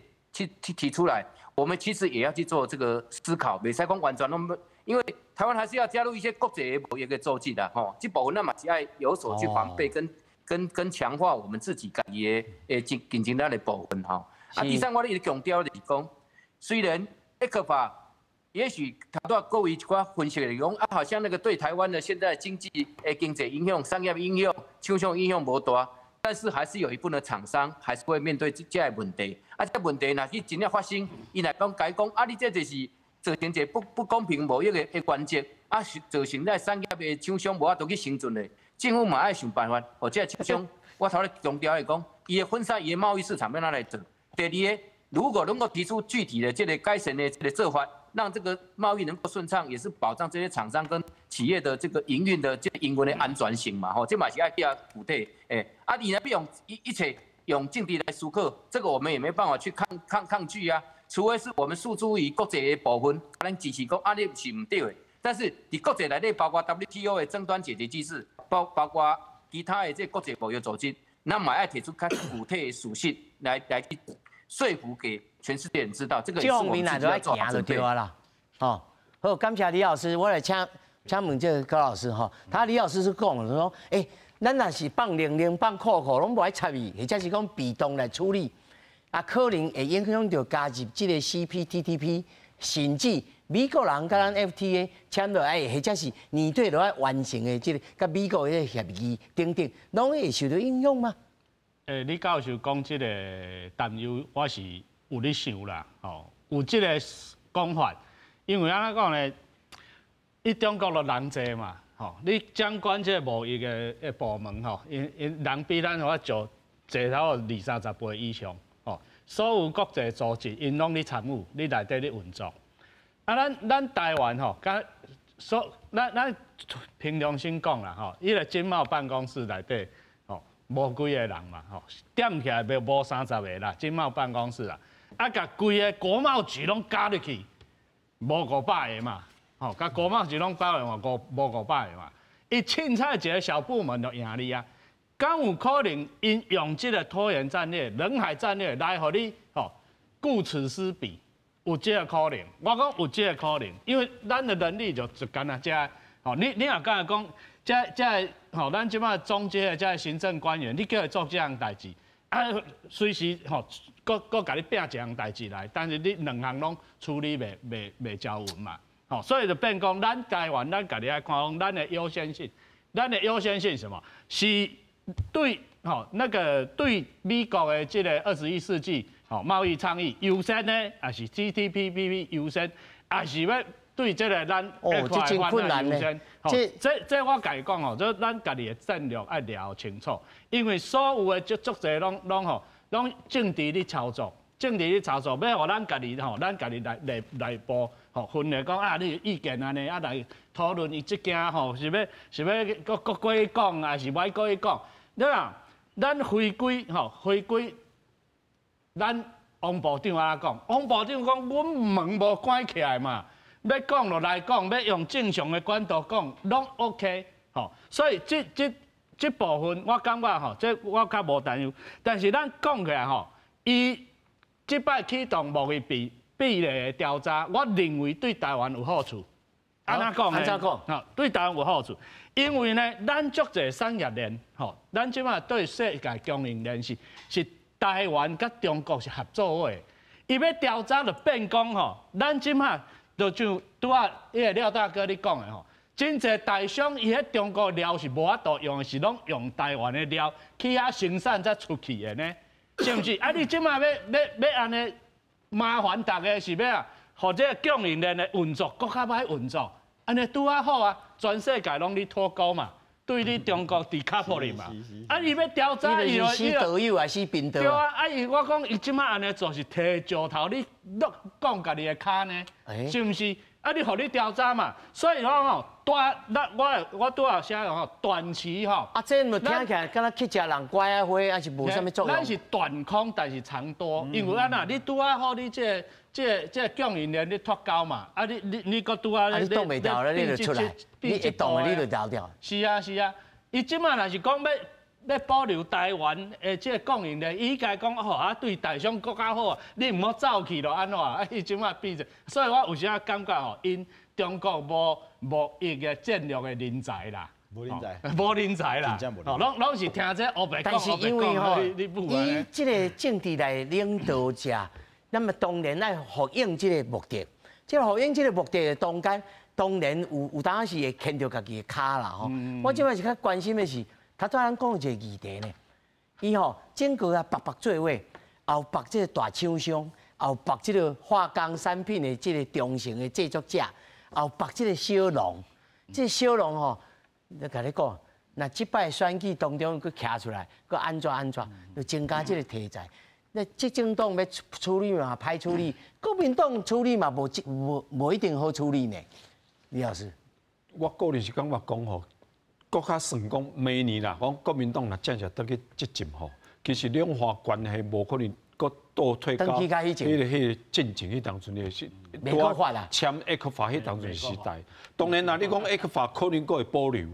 提出来。我们其实也要去做这个思考，袂使讲完全拢，因为台湾还是要加入一些国际的贸易的组织的吼，这部分咱嘛是爱有所去防备跟强化我们自己家己的竞争力的部分吼。啊，第三我咧强调就是讲，虽然ECFA也许他都各位一寡分析来讲啊，好像那个对台湾的现在经济影响、商业影响、厂商影响无大。但是还是有一部分的厂商还是会面对这个问题，啊，这个问题若是真正发生，伊来讲讲，啊，你这就是造成一个不公平贸易的关键，啊，造成咱产业的厂商无法度去生存的，政府嘛爱想办法，或者厂商，我头咧强调来讲，伊的分散伊的贸易市场要哪来做？第二个，如果能够提出具体的这个改善的这个做法，让这个贸易能够顺畅，也是保障这些厂商跟企业的这个营运的这个营运的安全性嘛，吼，这嘛是爱比较具体，啊，你呢不用一切用政治来思考，这个我们也没办法去抗拒啊，除非是我们诉诸于国际的部分，咱支持讲啊，你是唔对的，但是伫国际内底，包括 WTO 的争端解决机制，包括其他的这国际贸易组织，那么爱提出较具体的属性来去说服给全世界人知道，这个也是我们自己要做好准备啦。哦，好，感谢李老师，我来请问这个高老师哈，他李老师是讲说，咱若是放00放扣扣，拢无爱参与，或者是讲被动来处理，啊，可能会影响到加入这个 CPTPP， 甚至美国人甲咱 FTA 签落来，或者是年底落来完成的这个甲美国的协议等等，拢会受到影响吗？李教授讲这个担忧，我是有咧想啦，吼，有这个讲法，因为安怎讲呢？伊中国的人济嘛，吼，你掌管这个贸易的部门吼，因人比咱我做济头20-30倍以上，吼，所有国际组织因拢咧参与，你内底咧运作。啊，咱台湾吼，甲咱凭良心讲啦，吼，伊个经贸办公室内底，吼，无几个人嘛，吼，点起来要无30个啦，经贸办公室啦，啊，甲规个国贸局拢加入去，无500个嘛，吼，甲国贸局拢包了无500个嘛，伊凊彩一个小部门就赢你啊，敢有可能因用这个拖延战略、人海战略来互你吼顾此失彼？有这个可能，我讲有这个可能，因为咱的能力就干那这，吼，你若敢讲，这吼，咱即摆中阶的这行政官员，你叫伊做这样代志，啊，随时吼，搁甲你拼一样代志来，但是你两项拢处理袂交稳嘛，吼，所以就变讲，咱台湾咱家己爱看讲，咱的优先性是什么？是对吼那个对美国的这个21世纪。哦，贸易倡议优先呢，还是 TPP 优先，还是要对这个咱这真困难呢。这我甲伊讲吼，这咱家己的战略要聊清楚，因为所有的足侪拢政治咧操作，要互咱家己吼，咱家己内部吼分裂讲啊，你意见安尼啊来讨论伊即件吼，是要搁过去讲，还是歹过去讲？对啊，咱回归。咱王部长安怎讲？王部长讲，阮门无关起来嘛，要讲就来讲，要用正常的管道讲，拢 OK。吼，所以这部分我感觉吼，这我较无担忧。但是咱讲起来吼，伊即摆启动贸易壁垒的调查，我认为对台湾有好处。安怎讲呢？吼，对台湾有好处，因为呢，咱足侪产业链，吼，咱即摆对世界供应链是。台湾甲中国是合作的，伊要调查就变讲吼，咱即马就像拄啊，迄个廖大哥你讲的吼，真侪台商伊喺中国料是无法度用的，是拢用台湾的料去遐生产才出去的呢，是毋是？啊，你即马要安尼麻烦大家是要啊，或者供应链的运作更较歹运作，安尼拄啊好啊，全世界拢咧脱钩嘛。对你中国伫卡破哩嘛？啊，伊要调查伊死道友还是病道？对啊，啊伊我讲伊即摆安尼做是摕石头你讲家己的骹呢，是毋是？啊，你互你调查嘛，所以讲吼，我拄好写吼，短期吼。啊，这么听起来，敢若去食人乖啊花，还是无啥物作用？咱是短空，但是长多，因为安那你拄啊好，你这供应链你脱钩嘛，啊你搁拄啊，你挡袂掉了，你就出来，你一挡了，你就掉掉。是啊，伊即摆若是讲要保留台湾的这供应链，伊家讲吼啊，对台商更较好啊，你唔好走去咯，安怎啊？伊即摆闭着，所以我有时啊感觉吼，因中国无一个战略的人才啦。无人才啦，拢是听这黑白讲，但是因为吼，伊这个政治来领导者，那么当然来回应这个目的。这个回应这个目的的中间，当然有当时会牵着家己的骹啦吼。我即摆是较关心的是，他昨咱讲一个议题呢，伊吼整个啊白做位，后白这个大厂商，后白这个化工产品的这个中型的制作者，后白这个小农，这小农吼。就甲你讲，那即摆选举当中，佮徛出来，佮安怎，就增加这个题材。那执政党要处理嘛，歹处理；国民党处理嘛，无一定好处理呢。李老师，我个人是感觉讲吼，国较算讲明年啦，讲国民党若正式倒去执政吼，其实两岸关系无可能佮倒退到迄个进程迄当阵的是。没办法啦，签ECFA迄当阵时代，当然啦，你讲ECFA可能佫会保留，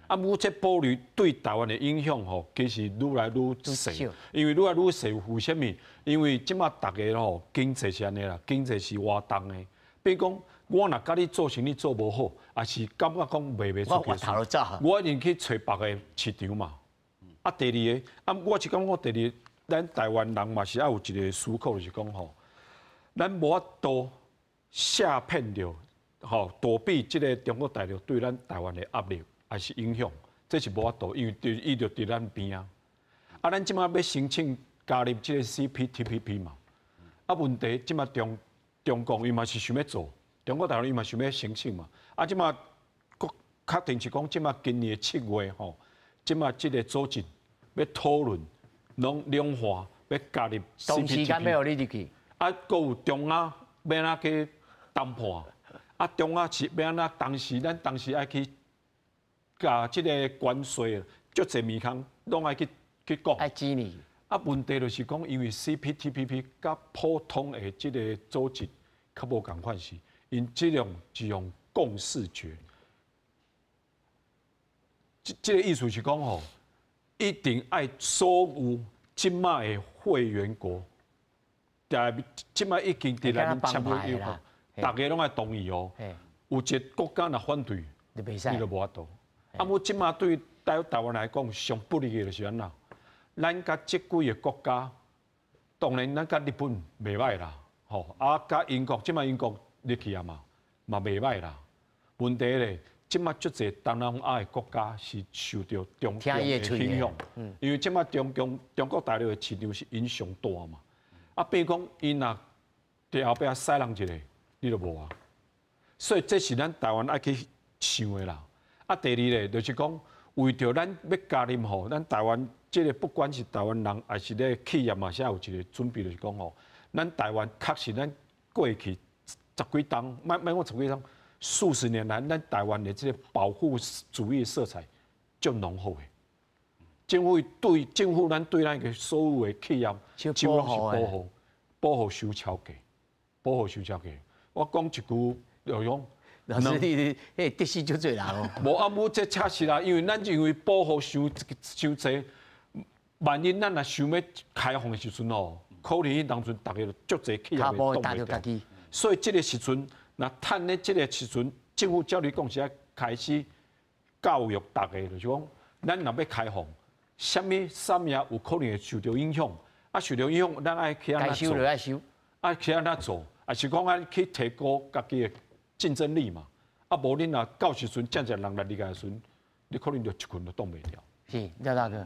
啊，不过这保留对台湾的影响吼，其实愈来愈细，因为愈来愈细，为什么？因为即马大家吼经济是安尼啦，经济是活动的，比如讲我若甲你做生意做无好，也是感觉讲卖袂出去，我一定去找别个市场嘛。啊，第二个，啊，我是感觉第二，咱台湾人嘛是要有一个思考，就是讲吼，咱无法度。吓骗着，吼躲避这个中国大陆对咱台湾的压力还是影响，这是无法度，因为伊就伫咱边啊。啊，咱即马要申请加入这个 CPTPP 嘛，啊问题即马中共伊嘛是想要做，中国大陆伊嘛想要申请嘛。啊，即马确定是讲即马今年7月吼，即马这个组织要讨论，拢两岸要加入 CPTPP。当时间要互你入去。啊，搁有中央要哪去？谈判啊，中央是要安怎？咱当时爱去，甲即个关税，足侪面孔拢爱去讲。爱支你。啊，问题就是讲，因为 CPTPP 甲普通的即个组织较无共款是，因即种是用共视觉。即个意思是讲吼，一定爱所有即卖的会员国，但即卖已经伫内面签约以后，大家拢爱同意哦。有一个国家若反对，你就无法度。啊，我即卖对台湾来讲，上不利的就是安怎？咱甲即几个国家，当然咱甲日本袂歹啦，吼啊，甲英国即卖英国入去啊嘛袂歹啦。问题咧，即卖足侪东南亚的国家是受到中共的影响，因为即卖中国大陆的市场是影响大嘛。啊，比如讲，因若伫后壁使人一个，你都无啊。所以这是咱台湾爱去想的啦。啊，第二咧，就是讲为着咱要加入吼，咱台湾。即个不管是台湾人还是咧企业嘛，现在有一个准备，就是讲吼，咱台湾确实咱过去十几档，莫讲十几档，数十年来，咱台湾的即个保护主义色彩足浓厚的。政府咱对咱个所有的企业，几乎是保护收钞价，保护收钞价。我讲一句，就讲。老师，你得失就侪人哦。无啊，无这确实啦，因为咱因为保护收济。万一咱若想要开放的时阵哦，可能迄当阵大家足侪企业会动袂掉，所以这个时阵，若趁咧这个时阵，政府照你讲是要开始教育大家，就是讲，咱若要开放，什么产业有可能会受到影响，啊，受到影响，咱爱去安怎做？爱去安怎做？啊，是讲爱去提高家己的竞争力嘛？啊，无你若到时阵真侪人来理解的时阵，你可能就一群都动袂掉。是，廖大哥。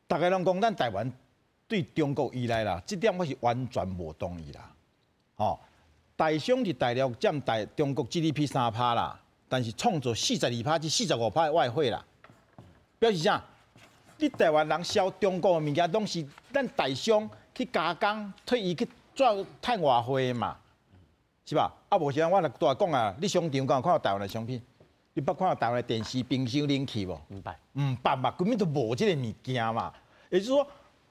大家拢讲，咱台湾对中国依赖啦，这点我是完全无同意啦。哦，台商伫大陆占中国 GDP 3%啦，但是创造42%至45%的外汇啦，表示啥？你台湾人销中国的物件，拢是咱台商去加工，退伊去赚赚外汇嘛，是吧？啊，无像我来讲啊，你商场敢有看到台湾的商品？你捌看到台湾的电视、冰箱、冷气无？唔捌嘛，根本就无这个物件嘛。也就是说，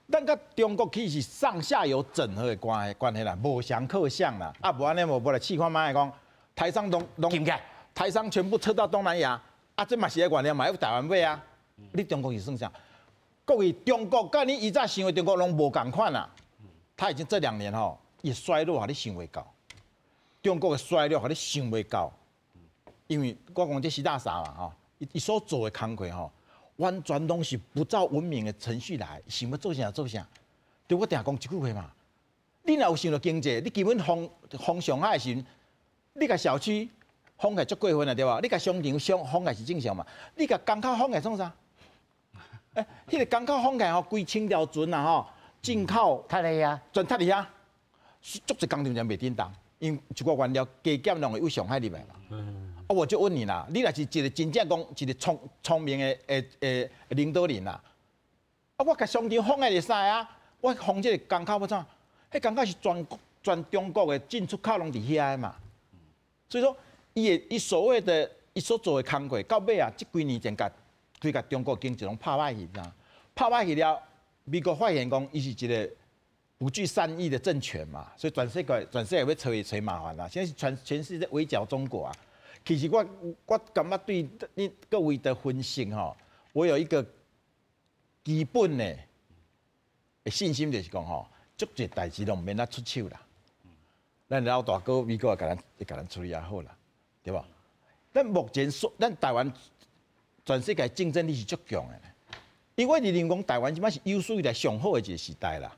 咱甲中国其实是上下游整合的关系啦，无相克相啦。啊，无安尼无来试看卖讲，台商台商全部撤到东南亚，啊，这嘛是个原料嘛，要台湾买啊。你中国是算啥？各位中国甲你以前想的中国拢无共款啦。他已经这2年吼，伊衰落，互你想袂到。中国的衰落，互你想袂到。因为我讲这习大傻嘛吼，伊所做的工课吼。完全拢是不照文明的程序来，想要做啥做啥。对我定讲一句话嘛，你若有想到经济，你基本封上海的时，你甲小区封起足过分了对吧？你甲商场封起是正常嘛？你甲港口封起创啥？迄个港口封起吼，规清条船啊吼，进口踢你啊，全踢你啊，足侪工厂就袂叮当，因为一个原料加减拢会由上海入来嘛。我就问你啦，你若是一个真正讲一个聪明的领导人啦，啊，我甲商场封个就使啊，我封这个港口要怎？迄港口是全中国的进出口拢伫遐嘛，所以说伊所谓的伊所做的工课，到尾啊，这几年前对甲中国经济拢拍歹去，呾拍歹去了，美国发现讲伊是一个不具善意的政权嘛，所以全世界要找麻烦啦，现在是全世界围剿中国啊。其实我感觉对你各位的分析吼，我有一个基本的信心，就是讲吼，足侪代志拢毋免咱出手啦。咱老大哥美国会甲咱处理也好啦，对吧？咱目前咱台湾全世界竞争力是足强的，因为你认讲台湾即摆是有史以来上好的一个时代啦，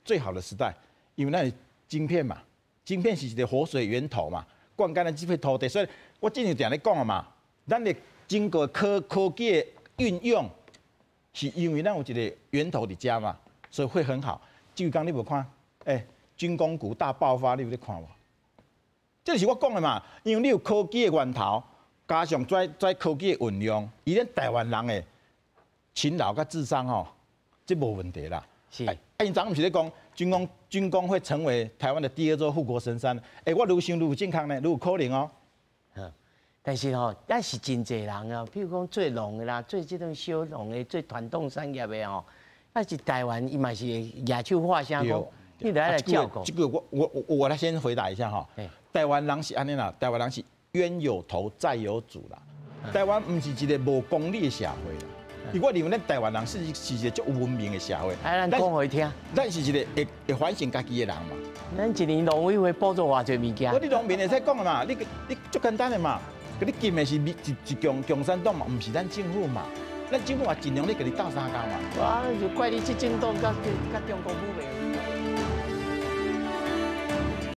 最好的时代，因为咱是晶片嘛，晶片是一个活水源头嘛。灌溉咱这片土地，所以我之前定咧讲啊嘛，咱的经过科技的运用，是因为咱有一个源头伫遮嘛，所以会很好。就刚你无看，军工股大爆发，你有咧看无？这就是我讲的嘛，因为你有科技的源头，加上在科技的运用，以咱台湾人的勤劳甲智商吼，这无问题啦。是。因昨不是咧讲军工会成为台湾的第2座护国神山？我愈想愈有健康呢，愈有可能哦。但是吼，咱是真侪人啊，譬如讲做农的啦，做这种小农的，做传统产业的吼，但是台湾伊嘛是野手画声讲，你得来照顾。这个我来先回答一下哈。台湾人是安尼啦，台湾人是冤有头债有主啦。台湾不是一个无公理的社会啦。如果认为咱台湾人是一个足有文明的社会，咱讲互伊听，咱是一个会反省家己的人嘛。咱一年农委会补助偌侪物件？你农民会使讲的嘛，你足简单的嘛。你禁的是一共产党嘛，唔是咱政府嘛。咱政府也尽量咧给你斗相共嘛。我就怪你这政党甲中国府袂。